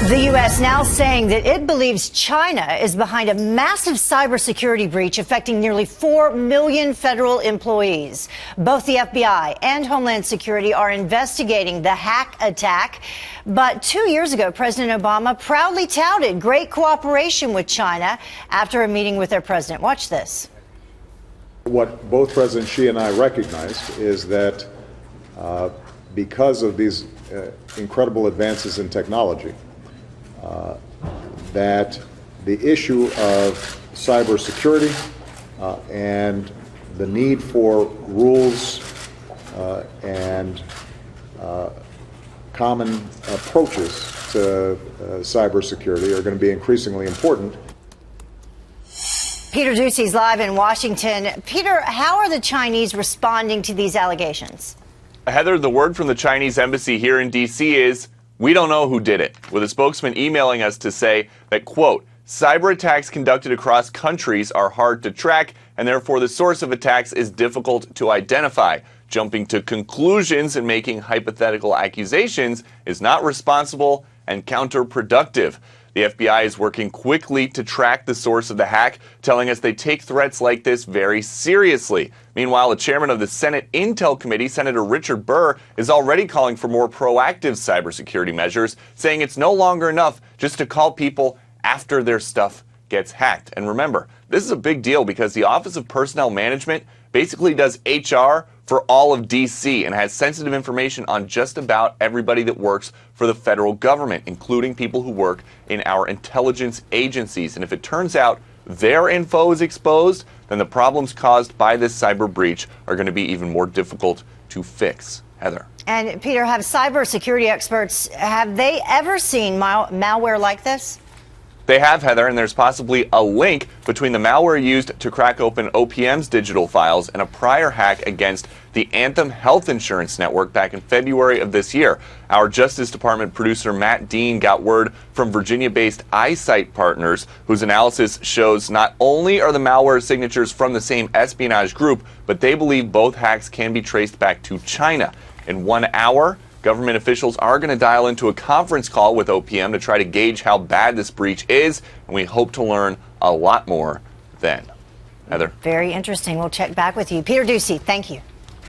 The U.S. now saying that it believes China is behind a massive cybersecurity breach affecting nearly 4 million federal employees. Both the FBI and Homeland Security are investigating the hack attack. But 2 years ago, President Obama proudly touted great cooperation with China after a meeting with their president. Watch this. What both President Xi and I recognized is that because of these incredible advances in technology, that the issue of cybersecurity and the need for rules and common approaches to cybersecurity are going to be increasingly important. Peter Doocy's live in Washington. Peter, how are the Chinese responding to these allegations? Heather, the word from the Chinese embassy here in D.C. is, we don't know who did it, with a spokesman emailing us to say that, quote, cyber attacks conducted across countries are hard to track, and therefore the source of attacks is difficult to identify. Jumping to conclusions and making hypothetical accusations is not responsible and counterproductive. The FBI is working quickly to track the source of the hack, telling us they take threats like this very seriously. Meanwhile, the chairman of the Senate Intel Committee, Senator Richard Burr, is already calling for more proactive cybersecurity measures, saying it's no longer enough just to call people after their stuff gets hacked. And remember, this is a big deal because the Office of Personnel Management basically does HR for all of D.C. and has sensitive information on just about everybody that works for the federal government, including people who work in our intelligence agencies. And if it turns out their info is exposed, then the problems caused by this cyber breach are going to be even more difficult to fix. Heather. And Peter, have cybersecurity experts, have they ever seen malware like this? They have, Heather, and there's possibly a link between the malware used to crack open OPM's digital files and a prior hack against the Anthem Health Insurance Network back in February of this year. Our Justice Department producer Matt Dean got word from Virginia-based Eyesight Partners, whose analysis shows not only are the malware signatures from the same espionage group, but they believe both hacks can be traced back to China. In 1 hour, government officials are going to dial into a conference call with OPM to try to gauge how bad this breach is, and we hope to learn a lot more then. Heather. Very interesting. We'll check back with you. Peter Doocy, thank you.